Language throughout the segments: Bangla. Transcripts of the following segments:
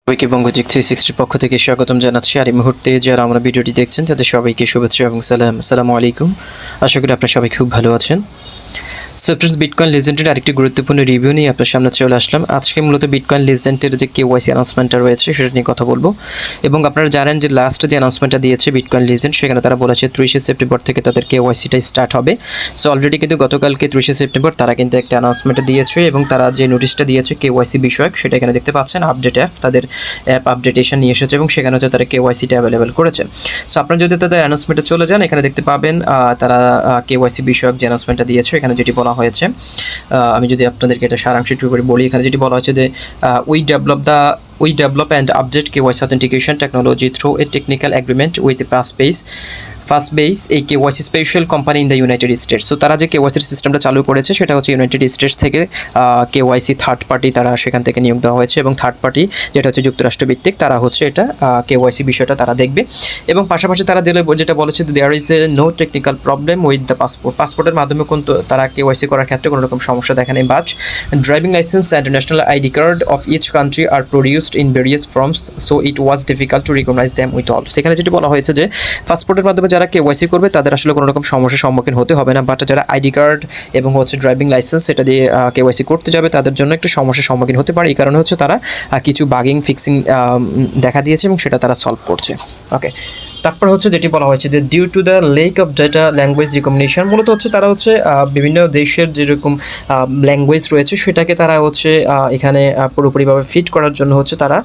সবাইকে বঙ্গ 360 পক্ষ থেকে স্বাগতম জানাচ্ছি। আর এই মুহূর্তে যারা আমরা ভিডিওটি দেখছেন তাদের সবাইকে শুভেচ্ছা এবং আসসালামু আলাইকুম। আশা করি আপনারা সবাই খুব ভালো আছেন। সো ফ্রেন্ডস, বিটকয়েন লিজেন্ডের আরেকটি গুরুত্বপূর্ণ রিভিউ নিয়ে আপনার সামনে চলে আসলাম। আজকে মূলত বিটকয়েন লিজেন্ডের যে KYC অ্যানাউন্সমেন্টটা রয়েছে সেটা নিয়ে কথা বলবো। এবং আপনারা জানেন যে লাস্ট যে অ্যানাউন্সমেন্টটা দিয়েছে বিটকয়েন লিজেন্ড, সেখানে তারা বলেছে 30শে সেপ্টেম্বর থেকে তাদের KYCটা স্টার্ট হবে। সো অলরেডি কিন্তু গতকালকে 30শে সেপ্টেম্বর তারা কিন্তু একটা অ্যানাউন্সমেন্ট দিয়েছে এবং তারা যে নোটিশটা দিয়েছে KYC বিষয়ক সেটা এখানে দেখতে পাচ্ছেন। আপডেট অ্যাপ, তাদের অ্যাপ আপডেটেশন নিয়ে এসেছে এবং সেখানে হচ্ছে তারা KYCটা অ্যাভেলেবেল করেছে। সো আপনারা যদি তাদের অ্যানাউন্সমেন্টে চলে যান, এখানে দেখতে পাবেন তারা KYC বিষয়ক যে অ্যানাউন্সমেন্টটা দিয়েছে এখানে যেটি বলা হয়েছে, আমি যদি আপনাদেরকে এটা সারাংশ একটু করে বলি, এখানে যেটি বলা হচ্ছে যে we develop and update KYC authentication technology through a technical agreement with the Fastbase, a KYC special company in the United states. So তারা যে KYC সিস্টেমটা চালু করেছে সেটা হচ্ছে ইউনাইটেড স্টেটস থেকে KYC থার্ড পার্টি তারা সেখান থেকে নিয়োগ দেওয়া হয়েছে এবং থার্ড পার্টি যেটা হচ্ছে যুক্তরাষ্ট্র ভিত্তিক, তারা হচ্ছে এটা KYC বিষয়টা তারা দেখবে। এবং পাশাপাশি তারা যেটা বলেছে, there is a no technical problem with the পাসপোর্টের মাধ্যমে কিন্তু তারা KYC করার ক্ষেত্রে কোনো রকম সমস্যা দেখা নেই। But driving licence and national ID card of each country are produced in various forms, so it was difficult to recognize them with all. সেখানে যেটি বলা হয়েছে যে পাসপোর্টের মাধ্যমে যারা KYC করবে তাদের আসলে কোনো রকম সমস্যার সম্মুখীন হতে হবে না, বাট যারা আইডি কার্ড এবং হচ্ছে ড্রাইভিং লাইসেন্স সেটা দিয়ে KYC করতে যাবে তাদের জন্য একটু সমস্যার সম্মুখীন হতে পারে। এই কারণে হচ্ছে তারা কিছু বাগিং ফিক্সিং দেখা দিয়েছে এবং সেটা তারা সলভ করছে। ওকে, তারপর হচ্ছে যেটি বলা হয়েছে যে due to the lack of data language recognition, মূলত হচ্ছে তারা হচ্ছে বিভিন্ন দেশের যেরকম ল্যাঙ্গুয়েজ রয়েছে সেটাকে তারা হচ্ছে এখানে পুরোপুরিভাবে ফিট করার জন্য হচ্ছে তারা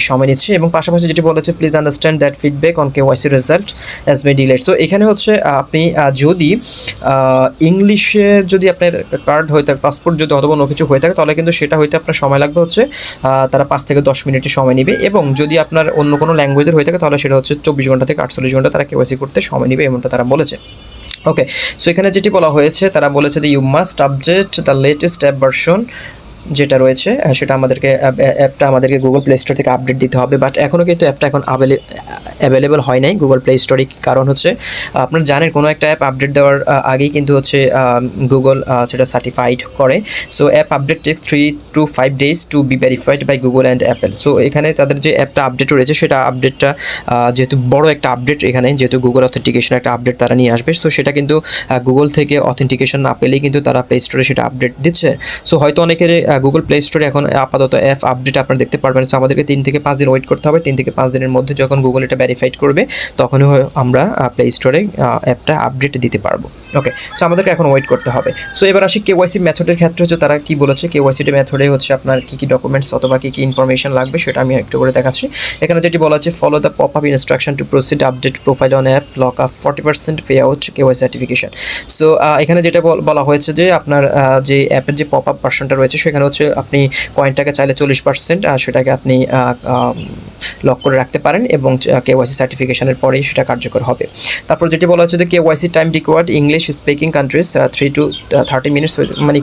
সময় নিচ্ছে। এবং পাশাপাশি যেটি বলেছে, please understand that feedback on KYC result as May delayed. তো এখানে হচ্ছে আপনি যদি ইংলিশের যদি আপনার কার্ড হয়ে থাকে, পাসপোর্ট যদি অথবা অন্য কিছু হয়ে থাকে, তাহলে কিন্তু সেটা হইতে আপনার সময় লাগবে হচ্ছে তারা 5 থেকে 10 মিনিটের সময় নেবে। এবং যদি আপনার অন্য কোনো ল্যাঙ্গুয়েজের হয়ে থাকে তাহলে সেটা হচ্ছে 24 ঘন্টা থেকে 48 ঘন্টা তারা KYC করতে সময় নেবে, এমনটা তারা বলেছে। ওকে, সো এখানে যেটি বলা হয়েছে, তারা বলেছে যে you must update the latest app version যেটা রয়েছে সেটা অ্যাপটা আমাদেরকে গুগল প্লে স্টোর থেকে আপডেট দিতে হবে। বাট এখনও কিন্তু অ্যাপটা এখন অ্যাভেলেবল হয় নাই গুগল প্লে স্টোরে। কারণ হচ্ছে আপনারা জানেন কোনো একটা অ্যাপ আপডেট দেওয়ার আগেই কিন্তু হচ্ছে গুগল সেটা সার্টিফাইড করে। So app update takes 3 to 5 days to be verified by Google and Apple. So এখানে তাদের যে অ্যাপটা আপডেট রয়েছে সেটা আপডেটটা যেহেতু বড় একটা আপডেট, এখানে যেহেতু গুগল অথেন্টিকেশন একটা আপডেট তারা নিয়ে আসবে, তো সেটা কিন্তু গুগল থেকে অথেন্টিকেশন না পেলেই কিন্তু তারা প্লে স্টোরে সেটা আপডেট দিচ্ছে। সো হয়তো অনেকের গুগল প্লে স্টোরে এখন আপাতত অ্যাপ আপডেট আপনারা দেখতে পারবেন। সো আমাদেরকে 3 থেকে 5 দিন ওয়েট করতে হবে। 3 থেকে 5 দিনের মধ্যে যখন গুগল এটা ভেরিফাইড করবে তখনই আমরা প্লে স্টোরে অ্যাপটা আপডেট দিতে পারবো। ওকে, সো আমাদেরকে এখন ওয়েট করতে হবে। সো এবার আসি KYC মেথডের ক্ষেত্রে হচ্ছে তারা কি বলেছে। KYC মেথডে হচ্ছে আপনার কী ডকুমেন্টস অথবা কী ইনফরমেশন লাগবে সেটা আমি একটু করে দেখাচ্ছি। এখানে যেটি বলা আছে, follow the pop up instruction to proceed update profile on app, lock up 40% pay out KYC certification. So এখানে যেটা বলা হয়েছে যে আপনার যে অ্যাপের যে পপ আপ ভার্সনটা রয়েছে সেখানে হচ্ছে আপনি কয়েনটাকে চাইলে 40% সেটাকে আপনি লক করে রাখতে পারেন এবং KYC সার্টিফিকেশনের পরেই সেটা কার্যকর হবে। তারপর যেটি বলা হচ্ছে যে KYC time required English speaking countries 3 to 30 minutes, মানে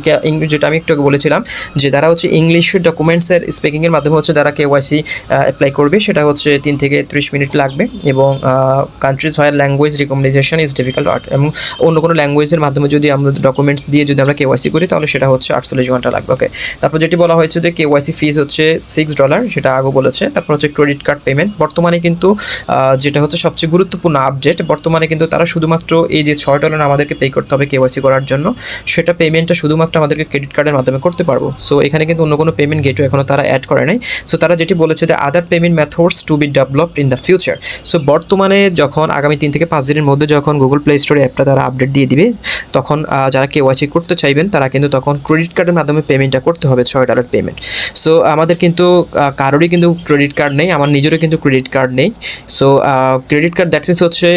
যেটা আমি একটু বলেছিলাম যে তারা হচ্ছে ইংলিশ ডকুমেন্টসের স্পিকিংয়ের মাধ্যমে হচ্ছে যারা KYC অ্যাপ্লাই করবে সেটা হচ্ছে 3 থেকে 30 মিনিট লাগবে। এবং countries where language recommendation is difficult এবং অন্য কোনো ল্যাঙ্গুয়েজের মাধ্যমে যদি আমরা ডকুমেন্টস দিয়ে যদি আমরা KYC করি তাহলে সেটা হচ্ছে 48 ঘন্টা লাগবে। ওকে, তারপর যেটি বলা হয়েছে যে KYC ফিজ হচ্ছে $6, সেটা আগে বলেছে। তারপর হচ্ছে ক্রেডিট কার্ড পেমেন্ট, বর্তমানে কিন্তু যেটা হচ্ছে সবচেয়ে গুরুত্বপূর্ণ আপডেট, বর্তমানে কিন্তু তারা শুধুমাত্র এই যে $6 আমাদেরকে পে করতে হবে KYC করার জন্য, সেটা পেমেন্টটা শুধুমাত্র আমাদেরকে ক্রেডিট কার্ডের মাধ্যমে করতে পারবো। সো এখানে কিন্তু অন্য কোনো পেমেন্ট গেটওয়ে এখনও তারা অ্যাড করে নাই। সো তারা যেটি বলেছে যে other payment methods to be developed in the future. So বর্তমানে যখন আগামী 3 থেকে 5 দিনের মধ্যে যখন গুগল প্লে স্টোরে অ্যাপটা তারা আপডেট দিয়ে দিবে তখন যারা KYC করতে চাইবেন তারা কিন্তু তখন ক্রেডিট কার্ডের মাধ্যমে পেমেন্টটা করতে হবে, $6 পেমেন্ট। সো আমাদের কিন্তু কারোরই কিন্তু ক্রেডিট কার্ড নেই, আমার নিজেরও কিন্তু ক্রেডিট কার্ড নেই। So credit card that means হচ্ছে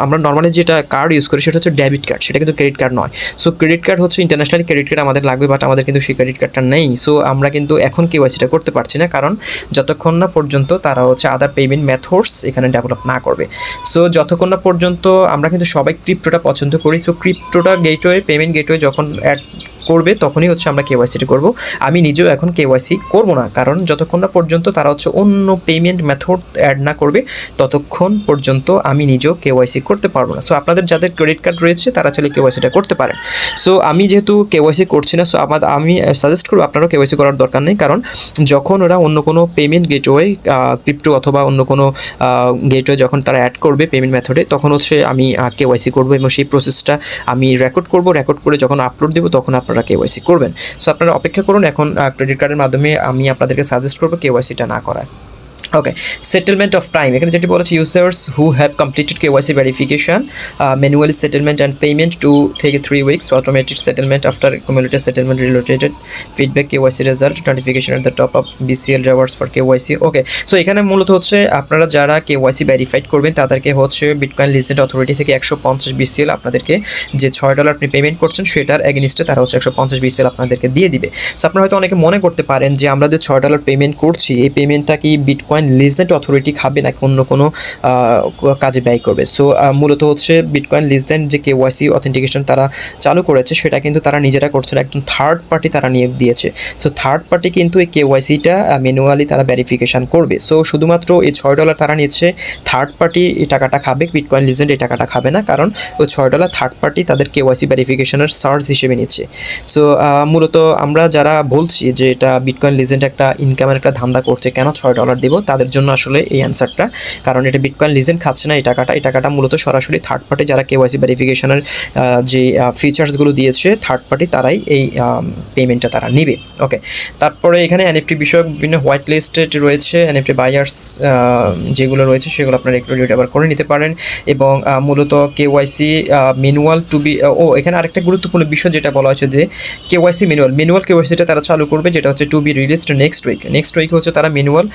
আমরা নর্মালি যেটা কার্ড ইউজ করি সেটা হচ্ছে ডেবিট কার্ড, সেটা কিন্তু ক্রেডিট কার্ড নয়। সো ক্রেডিট কার্ড হচ্ছে ইন্টারন্যাশনাল ক্রেডিট কার্ড আমাদের লাগবে, বাট আমাদের কিন্তু সেই ক্রেডিট কার্ডটা নেই। সো আমরা কিন্তু এখন KYCটা করতে পারছি না, কারণ যতক্ষণ না পর্যন্ত তারা হচ্ছে আদার পেমেন্ট মেথডস এখানে ডেভেলপ না করবে। সো যতক্ষণ না পর্যন্ত আমরা কিন্তু সবাই ক্রিপ্টোটা পছন্দ করি। সো ক্রিপ্টোটা গেটওয়ে পেমেন্ট গেটওয়ে যখন করবে তখনই হচ্ছে আমরা কেওয়াইসিটা করব। আমি নিজেও এখন কেওয়াইসি করব না, কারণ যতক্ষণ না পর্যন্ত তারা হচ্ছে অন্য পেমেন্ট মেথড অ্যাড না করবে ততক্ষণ পর্যন্ত আমি নিজেও কেওয়াইসি করতে পারবো না। সো আপনাদের যাদের ক্রেডিট কার্ড রয়েছে তারা চাইলে কেওয়াইসিটা করতে পারেন। সো আমি যেহেতু কেওয়াইসি করছি না, সো আমি সাজেস্ট করবো আপনারাও কেওয়াইসি করার দরকার নেই, কারণ যখন ওরা অন্য কোনো পেমেন্ট গেটওয়ে ক্রিপ্টো অথবা অন্য কোনো গেটওয়ে যখন তারা অ্যাড করবে পেমেন্ট মেথডে, তখন হচ্ছে আমি কেওয়াইসি করবো এবং সেই প্রসেসটা আমি রেকর্ড করে যখন আপলোড দেবো তখন আপনারা কেওয়াইসি করবেন। সো আপনারা অপেক্ষা করুন। এখন ক্রেডিট কার্ডের মাধ্যমে আমি আপনাদেরকে সাজেস্ট করবো কেওয়াইসিটা না করার। ওকে, সেটেলমেন্ট অফ টাইম, এখানে যেটি বলেছে users who have completed KYC verification manually settlement and payment 2 থেকে 3 weeks, automated settlement after cumulative settlement related feedback KYC result notification at the top of BCL rewards for KYC. Okay, so এখানে মূলত হচ্ছে আপনারা যারা কেওয়াইসি ভেরিফাইড করবেন তাদেরকে হচ্ছে বিটকয়েন লিজেন্ড অথরিটি থেকে 150 BCL আপনাদেরকে যে $6 আপনি পেমেন্ট করছেন সেটার এগেনিস্টে তারা হচ্ছে 150 BCL আপনাদেরকে দিয়ে দিবে। সো আপনারা হয়তো অনেকে মনে করতে পারেন যে আমরা যে $6 পেমেন্ট করছি এই পেমেন্টটা কি বিটকয়েন লিজেন্ড অথরিটি খাবে নাকি অন্য কোনো কাজে ব্যয় করবে। সো মূলত হচ্ছে বিটকয়েন লিজেন্ড যে কেওয়াইসি অথেন্টিকেশন তারা চালু করেছে সেটা কিন্তু তারা নিজেরা করছে না, একজন থার্ড পার্টি তারা নিয়োগ দিয়েছে। সো থার্ড পার্টি কিন্তু এই কেওয়াইসিটা ম্যানুয়ালি তারা ভেরিফিকেশান করবে। সো শুধুমাত্র এই $6 তারা নিচ্ছে, থার্ড পার্টি এই টাকাটা খাবে, বিটকয়েন লিজেন্ড এই টাকাটা খাবে না, কারণ ওই $6 থার্ড পার্টি তাদের কেওয়াইসি ভেরিফিকেশনের চার্জ হিসেবে নিচ্ছে। সো মূলত আমরা যারা বলছি যে এটা বিটকয়েন লিজেন্ড একটা ইনকামের একটা ধান্দা করছে, কেন $6 দেবো, তাদের জন্য আসলে এই অ্যান্সারটা, কারণ এটা বিটকয়েন লিজেন্ড খাচ্ছে না এই টাকাটা মূলত সরাসরি থার্ড পার্টি যারা কেওয়াইসি ভেরিফিকেশনের যে ফিচার্সগুলো দিয়েছে থার্ড পার্টি তারাই এই পেমেন্টটা তারা নেবে। ওকে, তারপরে এখানে এনএফটি বিষয়ক বিভিন্ন হোয়াইট লিস্টেড রয়েছে, এনএফটি বায়ার্স যেগুলো রয়েছে সেগুলো আপনারা একটু রিড আবার করে নিতে পারেন। এবং মূলত কেওয়াইসি ম্যানুয়াল টু বি, এখানে আরেকটা গুরুত্বপূর্ণ বিষয় যেটা বলা হয়েছে যে কেওয়াইসি ম্যানুয়াল কেওয়াইসিটা তারা চালু করবে, যেটা হচ্ছে to be released next week হচ্ছে তারা ম্যানুয়াল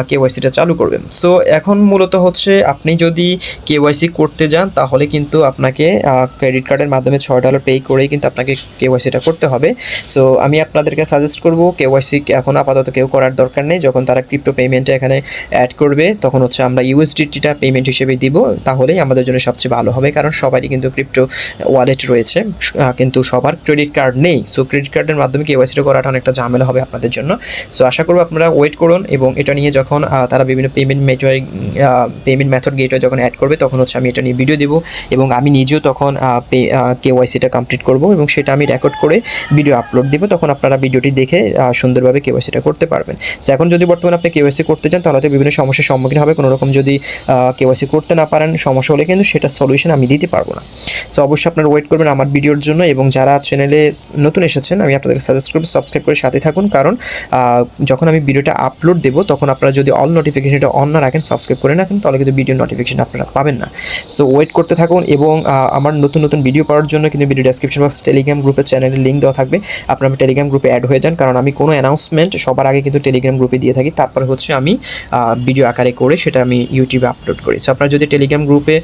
কেওয়াইসিটা চালু করবেন। সো এখন মূলত হচ্ছে আপনি যদি কেওয়াইসি করতে যান তাহলে কিন্তু আপনাকে ক্রেডিট কার্ডের মাধ্যমে $6 পে করেই কিন্তু আপনাকে কেওয়াইসিটা করতে হবে। সো আমি আপনাদেরকে সাজেস্ট করব কেওয়াইসি এখন আপাতত কেউ করার দরকার নেই। যখন তারা ক্রিপ্টো পেমেন্টে এখানে অ্যাড করবে তখন হচ্ছে আমরা ইউএসডিটিটা পেমেন্ট হিসেবে দিব, তাহলেই আমাদের জন্য সবচেয়ে ভালো হবে, কারণ সবারই কিন্তু ক্রিপ্টো ওয়ালেট রয়েছে কিন্তু সবার ক্রেডিট কার্ড নেই। সো ক্রেডিট কার্ডের মাধ্যমে কেওয়াইসিটা করাটা অনেকটা ঝামেলা হবে আপনাদের জন্য। সো আশা করব আপনারা ওয়েট করুন এবং এটা নিয়ে যখন তারা বিভিন্ন পেমেন্ট মেথড গেটওয়ে যখন অ্যাড করবে তখন হচ্ছে আমি এটা নিয়ে ভিডিও দেবো এবং আমি নিজেও তখন কেওয়াইসিটা কমপ্লিট করব এবং সেটা আমি রেকর্ড করে ভিডিও আপলোড দেবো, তখন আপনারা ভিডিওটি দেখে সুন্দরভাবে কেওয়াইসিটা করতে পারবেন। সো এখন যদি বর্তমানে আপনি কেওয়াইসি করতে চান তাহলে বিভিন্ন সমস্যার সম্মুখীন হবে, কোনো রকম যদি কেওয়াইসি করতে না পারেন সমস্যা হলে কিন্তু সেটা সলিউশন আমি দিতে পারবো না। সো অবশ্যই আপনারা ওয়েট করবেন আমার ভিডিওর জন্য, এবং যারা চ্যানেলে নতুন এসেছেন আমি আপনাদেরকে সাজেস্ট করব সাবস্ক্রাইব করে সাথে থাকুন, কারণ যখন আমি ভিডিওটা আপলোড দেবো তখন আপনারা যদি অল নোটিফিকেশনটা অন না রাখেন, সাবস্ক্রাইব করে রাখেন, তাহলে কিন্তু ভিডিও নোটিফিকেশন আপনারা পাবেন না। সো ওয়েট করতে থাকুন এবং আমার নতুন ভিডিও পাওয়ার জন্য কিন্তু ভিডিও ডেসক্রিপশন বক্স টেলিগ্রাম গ্রুপের চ্যানেলের লিঙ্ক দেওয়া থাকবে, আপনারা টেলিগ্রাম গ্রুপে অ্যাড হয়ে যান, কারণ আমি কোনো অ্যানাউন্সমেন্ট সবার আগে কিন্তু টেলিগ্রাম গ্রুপে দিয়ে থাকি, তারপরে হচ্ছে আমি ভিডিও আকারে করে সেটা আমি ইউটিউবে আপলোড করি। সো আপনারা যদি টেলিগ্রাম গ্রুপে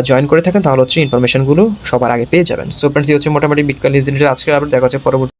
জয়েন করে থাকেন তাহলে হচ্ছে ইনফরমেশনগুলো সবার আগে পেয়ে যাবেন। সো ফ্রেন্ডস, এই হচ্ছে মোটামুটি বিটকয়েন লিজেন্ডের আজকের আপডেট। দেখা হচ্ছে পরবর্তী